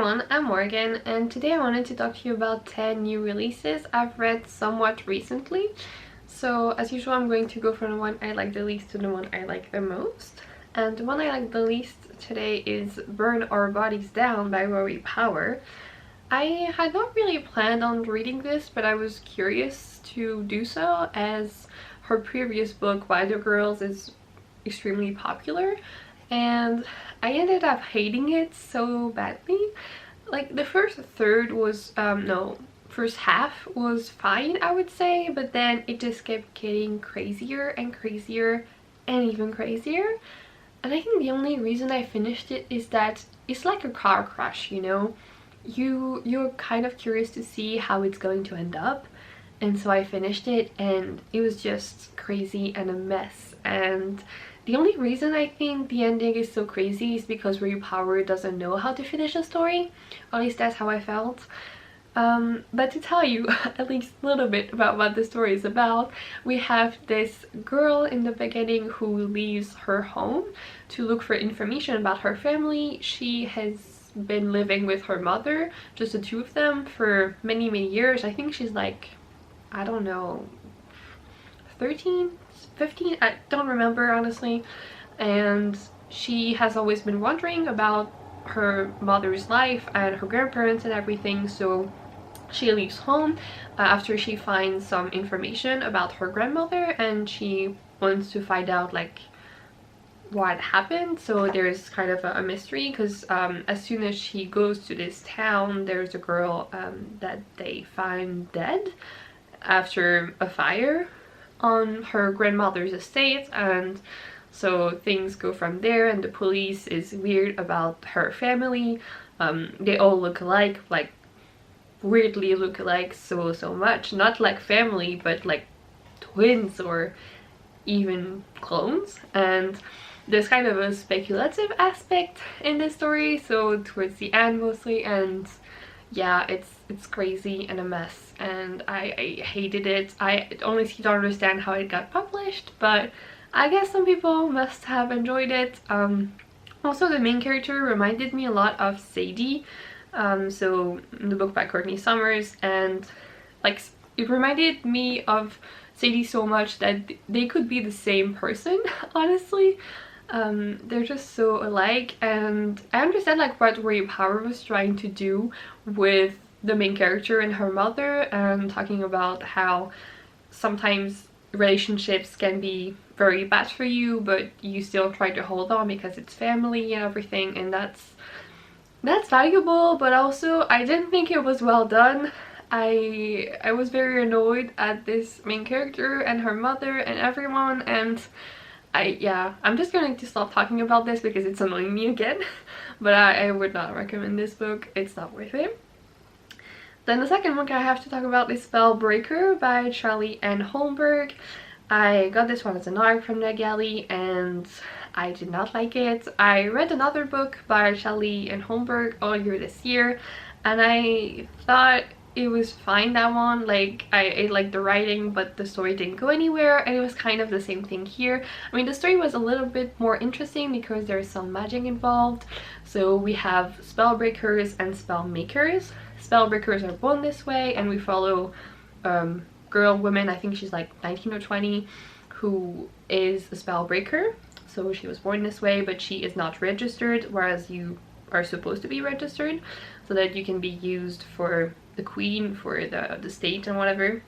everyone, I'm Morgan, and today I wanted to talk to you about 10 new releases I've read somewhat recently. So as usual, I'm going to go from the one I like the least to the one I like the most. And the one I like the least today is Burn Our Bodies Down by Rory Power. I had not really planned on reading this, but I was curious to do so as her previous book, Wider Girls, is extremely popular. And I ended up hating it so badly. Like the first third was first half was fine, I would say, but then it just kept getting crazier and crazier and even crazier. And I think the only reason I finished it is that it's like a car crash, you know? You're kind of curious to see how it's going to end up. And so I finished it and it was just crazy and a mess. And the only reason I think the ending is so crazy is because Rory Power doesn't know how to finish a story. Or at least that's how I felt. But to tell you at least a little bit about what the story is about, we have this girl in the beginning who leaves her home to look for information about her family. She has been living with her mother, just the two of them, for many years. I think she's like, I don't know, 13, 15, I don't remember honestly. And she has always been wondering about her mother's life and her grandparents and everything, so she leaves home after she finds some information about her grandmother, and she wants to find out like what happened. So there's kind of a mystery because as soon as she goes to this town, there's a girl that they find dead after a fire on her grandmother's estate, and so things go from there. And the police is weird about her family. They all look alike, like weirdly look alike, so much, not like family but like twins or even clones. And there's kind of a speculative aspect in this story, so towards the end mostly. And yeah, it's crazy and a mess, and I hated it. I honestly don't understand how it got published, but I guess some people must have enjoyed it. Also, the main character reminded me a lot of Sadie, so the book by Courtney Summers, and like it reminded me of Sadie so much that they could be the same person, honestly. They're just so alike, and I understand like what Rory Power was trying to do with the main character and her mother, and talking about how sometimes relationships can be very bad for you, but you still try to hold on because it's family and everything, and that's valuable. But also I didn't think it was well done. I was very annoyed at this main character and her mother and everyone, and I'm just going to stop talking about this because it's annoying me again. But I would not recommend this book. It's not worth it. Then the second book I have to talk about is Spellbreaker by Charlie and Holmberg. I got this one as an ARC from NetGalley and I did not like it. I read another book by Charlie and Holmberg earlier this year and I thought it was fine, that one. Like I liked the writing, but the story didn't go anywhere, and it was kind of the same thing here. I mean, the story was a little bit more interesting because there's some magic involved. So we have spellbreakers and spellmakers. Spellbreakers are born this way, and we follow woman, I think she's like 19 or 20, who is a spellbreaker. So she was born this way, but she is not registered, whereas you are supposed to be registered so that you can be used for the queen, for the state and whatever.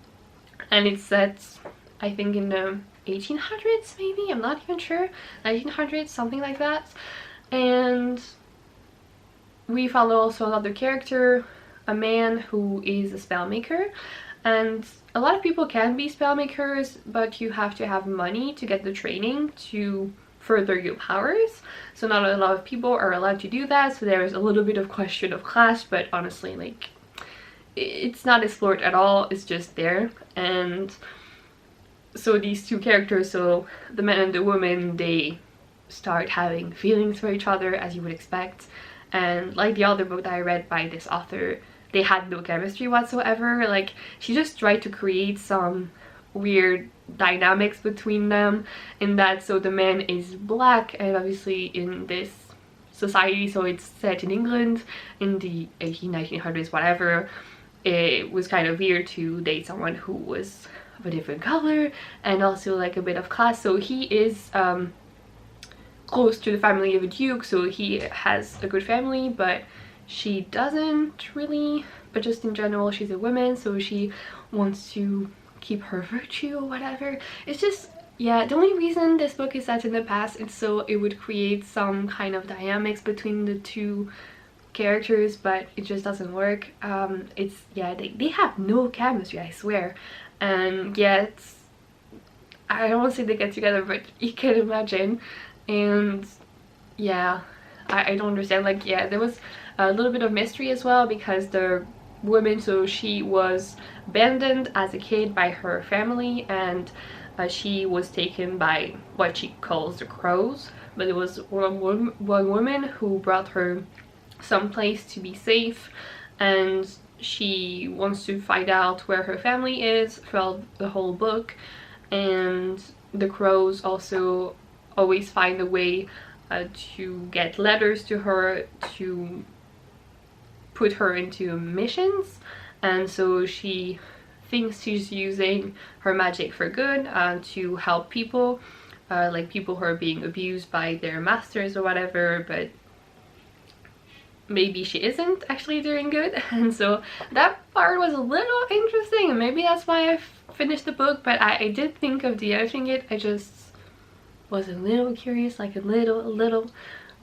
And it's set, I think, in the 1800s maybe, I'm not even sure, 1900s, something like that. And we follow also another character, a man who is a spellmaker. And a lot of people can be spellmakers, but you have to have money to get the training to further your powers. So not a lot of people are allowed to do that, so there's a little bit of question of class, but honestly, like, it's not explored at all, it's just there. And so these two characters, so the man and the woman, they start having feelings for each other, as you would expect. And like the other book that I read by this author, they had no chemistry whatsoever. Like, she just tried to create some weird dynamics between them in that, so the man is black, and obviously in this society, so it's set in England in the 1900s, whatever. It was kind of weird to date someone who was of a different color and also like a bit of class. So he is close to the family of a duke, so he has a good family, but she doesn't really. But just in general, she's a woman, so she wants to keep her virtue or whatever. It's just, yeah, the only reason this book is set in the past is so it would create some kind of dynamics between the two characters, but it just doesn't work. It's, yeah, they have no chemistry, I swear. And yeah, it's, I don't want to say they get together, but you can imagine. And yeah, I don't understand. Like, yeah, there was a little bit of mystery as well, because the woman, so she was abandoned as a kid by her family, and she was taken by what she calls the crows, but it was one woman who brought her someplace to be safe, and she wants to find out where her family is throughout the whole book. And the crows also always find a way to get letters to her to put her into missions, and so she thinks she's using her magic for good to help people, like people who are being abused by their masters or whatever, but maybe she isn't actually doing good. And so that part was a little interesting, and maybe that's why I finished the book. But I did think of de-editing it. I just was a little curious, like a little,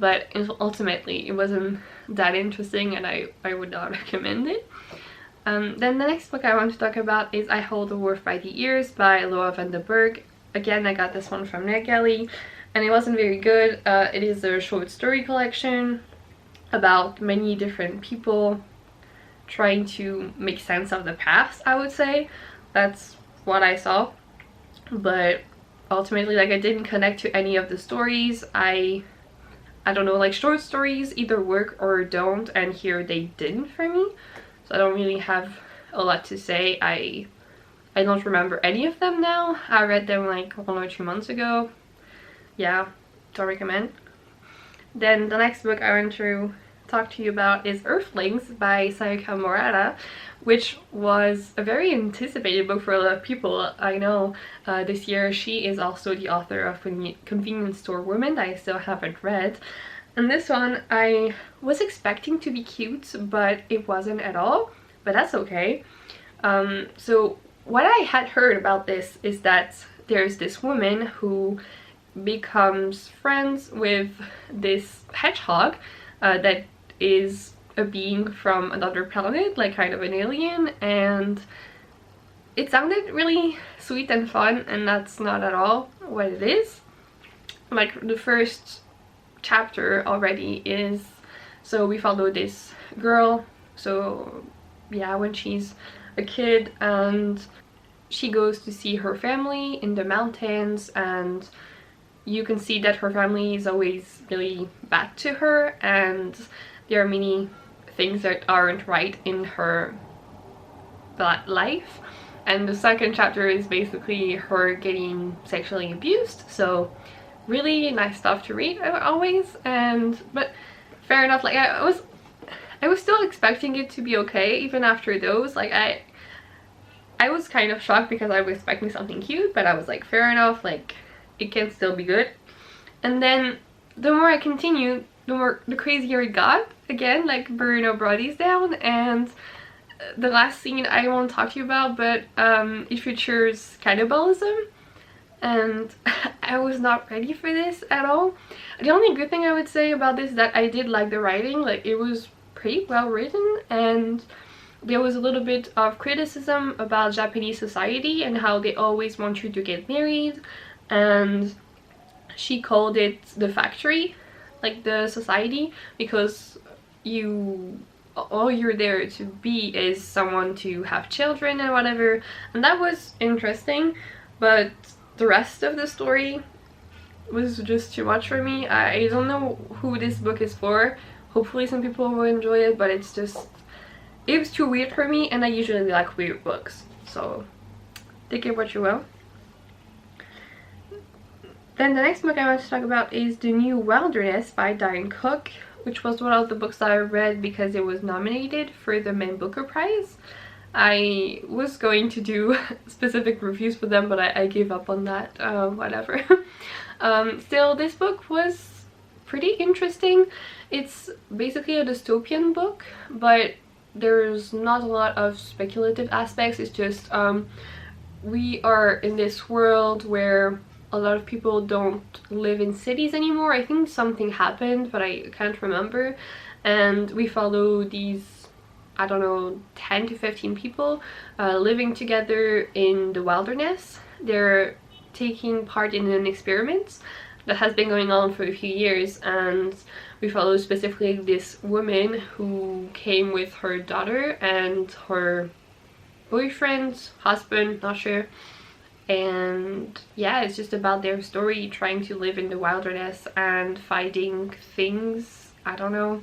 but ultimately it wasn't that interesting, and I would not recommend it. Then the next book I want to talk about is I Hold the Wolf by the Ears by Laura van der Berg. Again, I got this one from NetGalley, and it wasn't very good. It is a short story collection about many different people trying to make sense of the past, I would say. That's what I saw. But ultimately, like, I didn't connect to any of the stories. I don't know, like, short stories either work or don't, and here they didn't for me. So I don't really have a lot to say. I don't remember any of them now. I read them like 1 or 2 months ago. Yeah, don't recommend. Then the next book I want to talk to you about is Earthlings by Sayaka Murata, which was a very anticipated book for a lot of people. I know this year. She is also the author of Convenience Store Woman that I still haven't read. And this one I was expecting to be cute, but it wasn't at all, but that's okay. So what I had heard about this is that there's this woman who becomes friends with this hedgehog that is a being from another planet, like kind of an alien, and it sounded really sweet and fun, and that's not at all what it is. Like, the first chapter already is, so we follow this girl, so yeah, when she's a kid, and she goes to see her family in the mountains, and you can see that her family is always really bad to her, and there are many things that aren't right in her life. And the second chapter is basically her getting sexually abused, so really nice stuff to read always. And but fair enough, like I was still expecting it to be okay even after those. Like I was kind of shocked because I was expecting something cute, but I was like, fair enough, like it can still be good. And then the more I continued, the crazier it got. Again, like, Bruno brought these down, and the last scene I won't talk to you about, but it features cannibalism, and I was not ready for this at all. The only good thing I would say about this is that I did like the writing. Like, it was pretty well written, and there was a little bit of criticism about Japanese society and how they always want you to get married, and she called it the factory, like the society, because all you're there to be is someone to have children and whatever. And that was interesting, but the rest of the story was just too much for me. I don't know who this book is for. Hopefully some people will enjoy it, but it was too weird for me, and I usually like weird books, so take it what you will. Then the next book I want to talk about is The New Wilderness by Diane. which was one of the books that I read because it was nominated for the main Booker Prize. I was going to do specific reviews for them, but I gave up on that, whatever. Still, this book was pretty interesting. It's basically a dystopian book, but there's not a lot of speculative aspects. It's just we are in this world where a lot of people don't live in cities anymore. I think something happened, but I can't remember. And we follow these, I don't know, 10 to 15 people living together in the wilderness. They're taking part in an experiment that has been going on for a few years, and we follow specifically this woman who came with her daughter and her boyfriend, husband, not sure. And yeah, it's just about their story trying to live in the wilderness and fighting things, I don't know.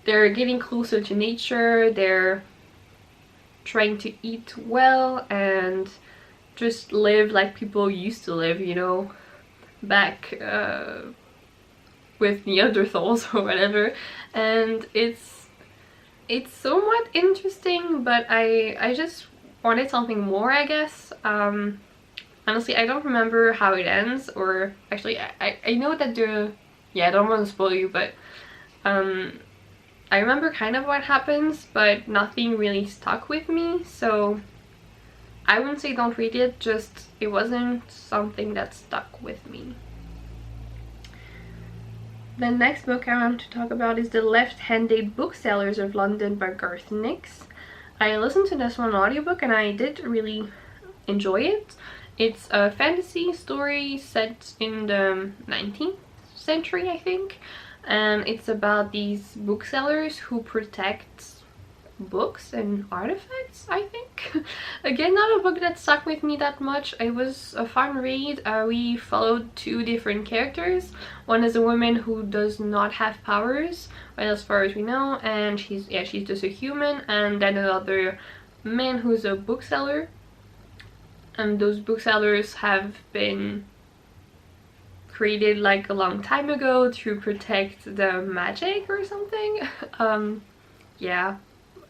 They're getting closer to nature, they're trying to eat well and just live like people used to live, you know, back with Neanderthals or whatever. And it's somewhat interesting, but I just wanted something more, I guess. Honestly, I don't remember how it ends, or actually I know that yeah, I don't want to spoil you, but I remember kind of what happens, but nothing really stuck with me, so I wouldn't say don't read it, just it wasn't something that stuck with me. The next book I want to talk about is The Left-Handed Booksellers of London by Garth. I listened to this one audiobook and I did really enjoy it. It's a fantasy story set in the 19th century, I think. And it's about these booksellers who protect books and artifacts, I think. Again, not a book that stuck with me that much. It was a fun read. We followed two different characters. One is a woman who does not have powers, well, as far as we know, and she's just a human, and then another man who's a bookseller. And those booksellers have been created like a long time ago to protect the magic or something. Yeah,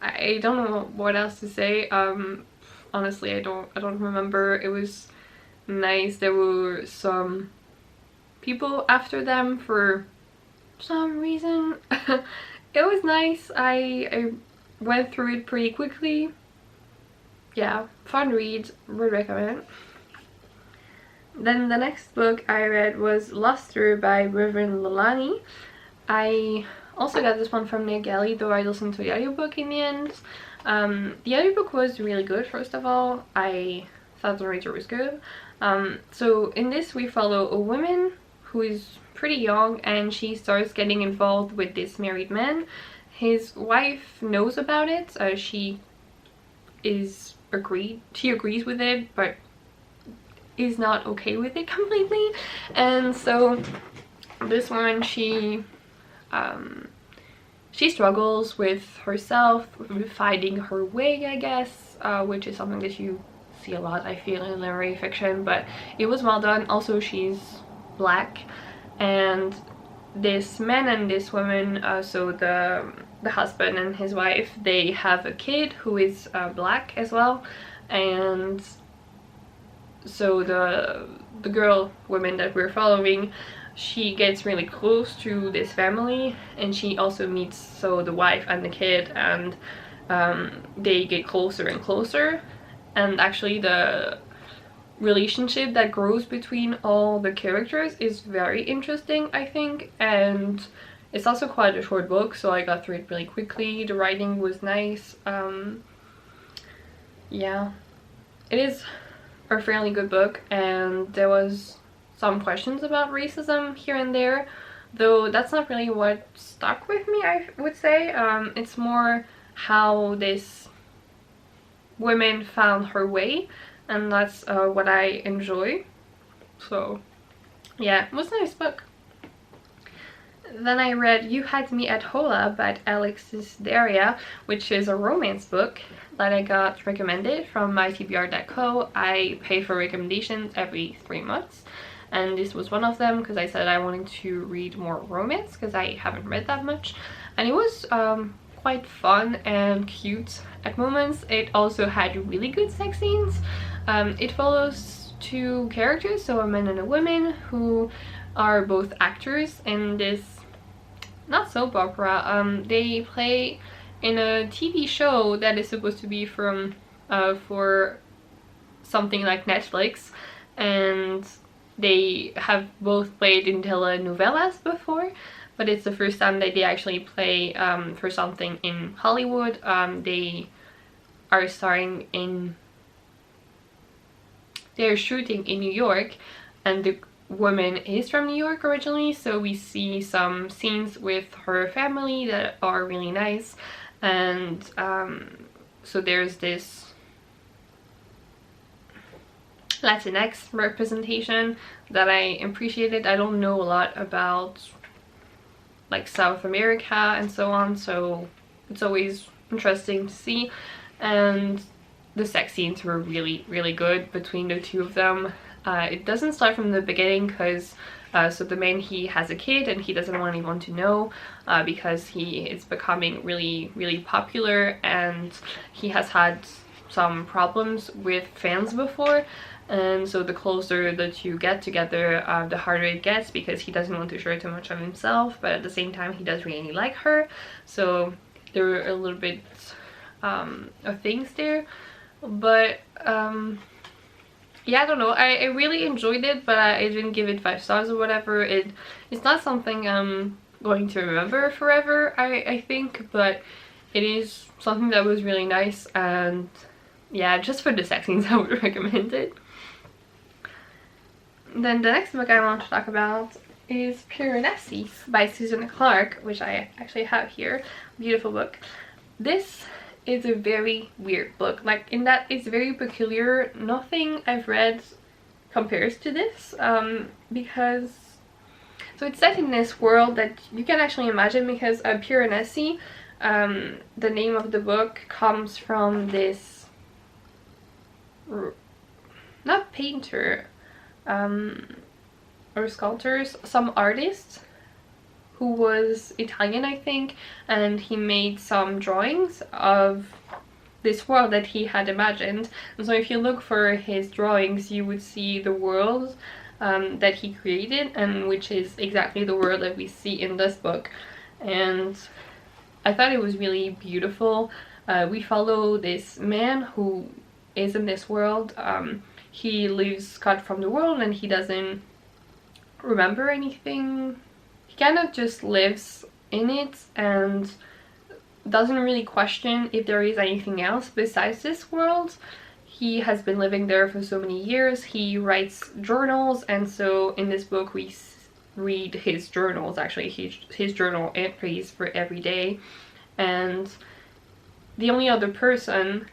I don't know what else to say. Honestly, I don't remember. It was nice. There were some people after them for some reason. It was nice. I went through it pretty quickly. Yeah, fun read, would recommend. Then the next book I read was Luster by Reverend Leilani. I also got this one from Galley, though I listened to the audiobook in the end. The audiobook was really good, first of all. I thought the narrator was good. So in this we follow a woman who is pretty young, and she starts getting involved with this married man. His wife knows about it. She agrees with it, but is not okay with it completely. And so this woman, she struggles with herself, with finding her way, I guess, which is something that you see a lot, I feel, in literary fiction, but it was well done. Also, she's black, and this man and this woman, so the husband and his wife, they have a kid who is black as well. And so the woman that we're following, she gets really close to this family, and she also meets the wife and the kid, and they get closer and closer. And actually the relationship that grows between all the characters is very interesting, I think. And it's also quite a short book, so I got through it really quickly. The writing was nice. Yeah, it is a fairly good book, and there was some questions about racism here and there, though that's not really what stuck with me, I would say. It's more how this woman found her way, and that's what I enjoy. So yeah, it was a nice book. Then I read You Had Me at Hola by Alexis Daria, which is a romance book that I got recommended from mytbr.co. I pay for recommendations every 3 months, and this was one of them because I said I wanted to read more romance because I haven't read that much, and it was quite fun and cute at moments. It also had really good sex scenes. It follows two characters, so a man and a woman, who are both actors in this, not soap opera, they play in a TV show that is supposed to be from for something like Netflix, and they have both played in telenovelas before, but it's the first time that they actually play for something in Hollywood. They are starring in, they're shooting in New York, and the woman is from New York originally, so we see some scenes with her family that are really nice. And so there's this Latinx representation that I appreciated. I don't know a lot about like South America and so on, so it's always interesting to see. And the sex scenes were really good between the two of them. It doesn't start from the beginning because so the man, he has a kid and he doesn't want anyone to know because he is becoming really popular, and he has had some problems with fans before, and so the closer the two get together, the harder it gets because he doesn't want to show too much of himself, but at the same time he does really like her. So there were a little bit of things there, but yeah, I don't know, I really enjoyed it, but I didn't give it 5 stars or whatever. It's not something I'm going to remember forever, I think, but it is something that was really nice, and yeah, just for the sex scenes I would recommend it. Then the next book I want to talk about is Piranesi by Susanna Clarke, which I actually have here. Beautiful book. This is a very weird book, like in that it's very peculiar. Nothing I've read compares to this, because so it's set in this world that you can actually imagine, because Piranesi, the name of the book, comes from this not painter or sculptors, some artist who was Italian, I think, and he made some drawings of this world that he had imagined. And so if you look for his drawings, you would see the world that he created, and which is exactly the world that we see in this book. And I thought it was really beautiful. We follow this man who is in this world. He lives cut from the world and he doesn't remember anything. He kind of just lives in it and doesn't really question if there is anything else besides this world. He has been living there for so many years. He writes journals, and so in this book we read his journals, actually his journal entries for every day. And the only other person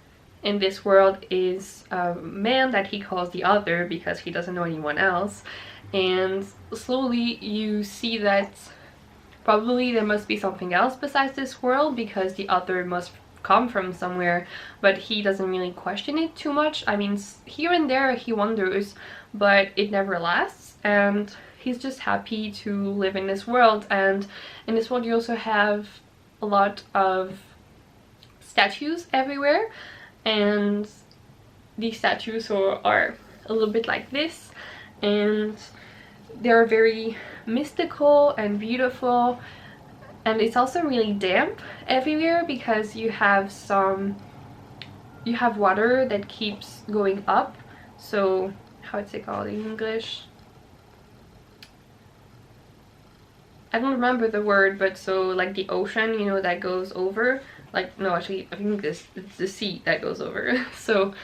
in this world is a man that he calls the other because he doesn't know anyone else. And slowly you see that probably there must be something else besides this world, because the other must come from somewhere, but he doesn't really question it too much. I mean, here and there he wonders, but it never lasts, and he's just happy to live in this world. And in this world you also have a lot of statues everywhere, and these statues are a little bit like this, and they're very mystical and beautiful. And it's also really damp everywhere because you have water that keeps going up. So how is it called in English? I don't remember the word, but so like the ocean, you know, that goes over, like, no, actually I think it's the sea that goes over. So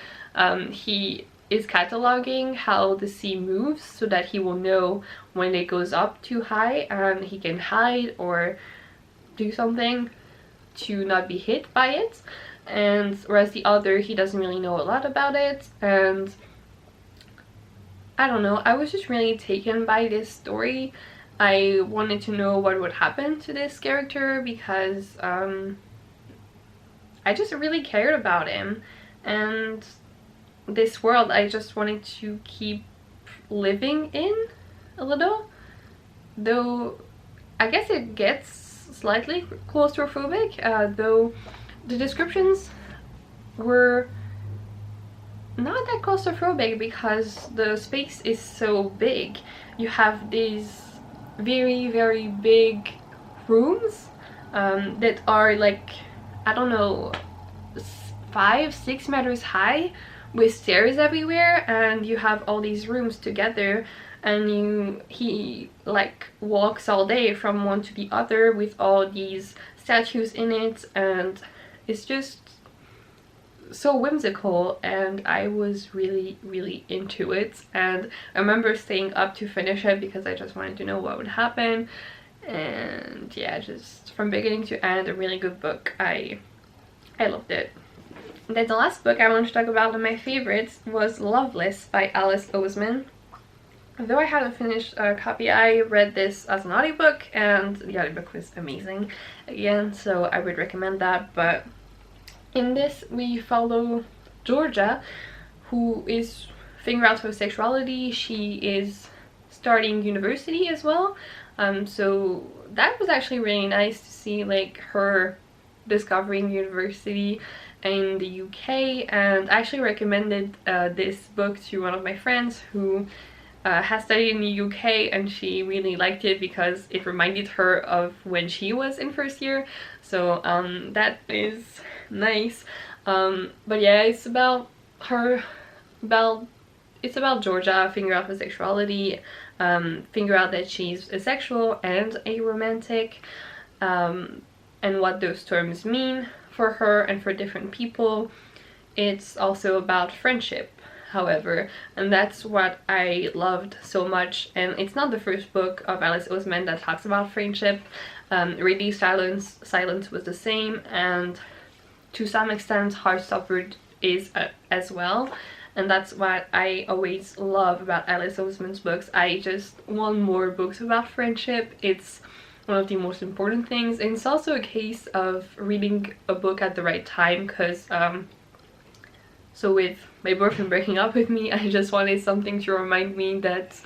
he is cataloging how the sea moves so that he will know when it goes up too high and he can hide or do something to not be hit by it. And whereas the other, he doesn't really know a lot about it. And I don't know, I was just really taken by this story. I wanted to know what would happen to this character because I just really cared about him, and this world I just wanted to keep living in. a little, though I guess it gets slightly claustrophobic, though the descriptions were not that claustrophobic because the space is so big. You have these very big rooms that are like, I don't know, 5-6 meters high with stairs everywhere, and you have all these rooms together, and he like walks all day from one to the other with all these statues in it, and it's just so whimsical, and I was really into it. And I remember staying up to finish it because I just wanted to know what would happen. And yeah, just from beginning to end, a really good book. I loved it. Then the last book I want to talk about, and my favorites, was Loveless by Alice Oseman. Though I haven't finished a copy, I read this as an audiobook, and the audiobook was amazing again, so I would recommend that. But in this we follow Georgia, who is figuring out her sexuality. She is starting university as well, so that was actually really nice to see, like, her discovering university in the UK. And I actually recommended this book to one of my friends who has studied in the UK, and she really liked it because it reminded her of when she was in first year, so that is nice. But yeah, it's about Georgia figure out her sexuality, figure out that she's asexual and aromantic, and what those terms mean for her and for different people. It's also about friendship, however, and that's what I loved so much. And it's not the first book of Alice Oseman that talks about friendship. Really, Silence was the same, and to some extent Heartstopper is as well. And that's what I always love about Alice Oseman's books. I just want more books about friendship. It's one of the most important things, and it's also a case of reading a book at the right time, because so with my boyfriend breaking up with me, I just wanted something to remind me that,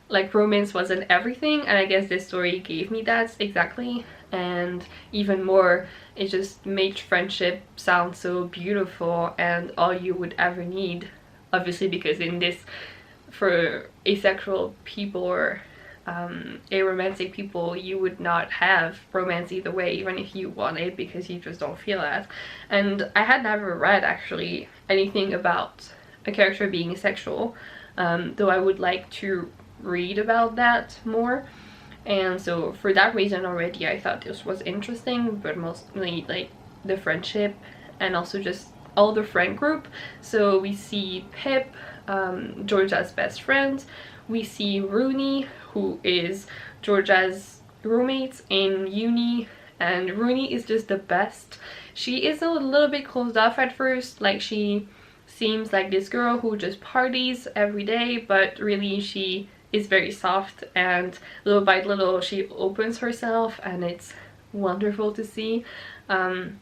like, romance wasn't everything, and I guess this story gave me that exactly. And even more, it just made friendship sound so beautiful and all you would ever need, obviously, because in this, for asexual people or aromantic people, you would not have romance either way, even if you want it, because you just don't feel that. And I had never read actually anything about a character being asexual, though I would like to read about that more. And so for that reason already I thought this was interesting, but mostly like the friendship and also just all the friend group. So we see Pip, Georgia's best friend. We see Rooney, who is Georgia's roommate in uni, and Rooney is just the best. She is a little bit closed off at first, like she seems like this girl who just parties every day, but really she is very soft, and little by little she opens herself, and it's wonderful to see. And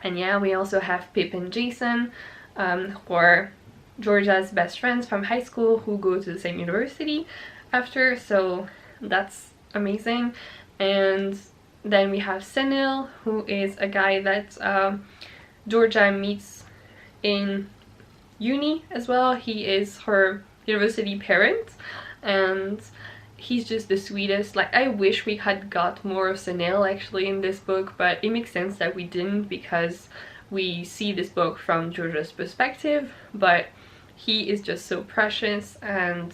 yeah, we also have Pip and Jason, who are Georgia's best friends from high school, who go to the same university after, so that's amazing. And then we have Senil, who is a guy that Georgia meets in uni as well. He is her university parent, and he's just the sweetest. Like, I wish we had got more of Senil actually in this book, but it makes sense that we didn't because we see this book from Georgia's perspective. But he is just so precious, and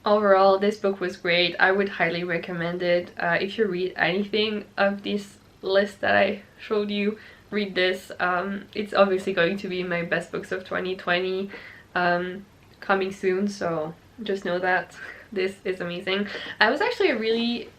overall this book was great. I would highly recommend it. If you read anything of this list that I showed you, read this. It's obviously going to be my best books of 2020 coming soon, so just know that this is amazing. I was actually really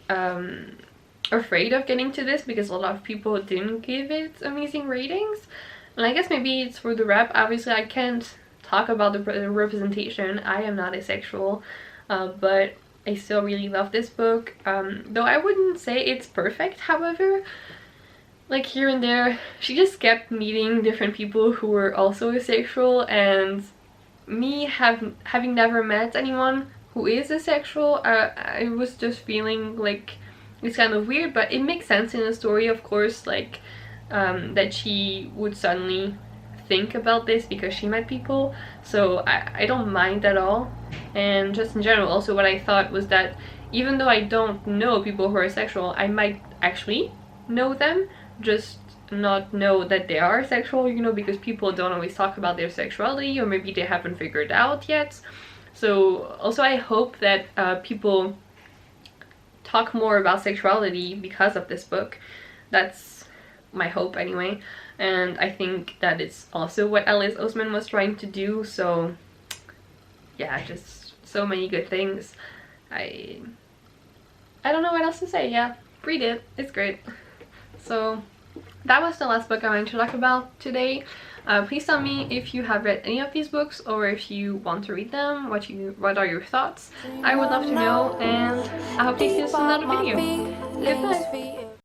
afraid of getting to this because a lot of people didn't give it amazing ratings, and I guess maybe it's for the rep. Obviously I can't talk about the representation, I am not asexual, but I still really love this book, though I wouldn't say it's perfect. However, like here and there, she just kept meeting different people who were also asexual, and me having never met anyone who is asexual, I was just feeling like it's kind of weird, but it makes sense in the story, of course, like that she would suddenly think about this because she met people, so I don't mind at all. And just in general, also what I thought was that even though I don't know people who are sexual, I might actually know them, just not know that they are sexual, you know, because people don't always talk about their sexuality, or maybe they haven't figured out yet. So also I hope that people talk more about sexuality because of this book. That's my hope anyway, and I think that it's also what Alice Oseman was trying to do. So yeah, just so many good things. I don't know what else to say. Yeah, read it, it's great. So that was the last book I wanted to talk about today. Please tell me if you have read any of these books, or if you want to read them, what are your thoughts. I would love to know, and I hope to see you in another video. Goodbye.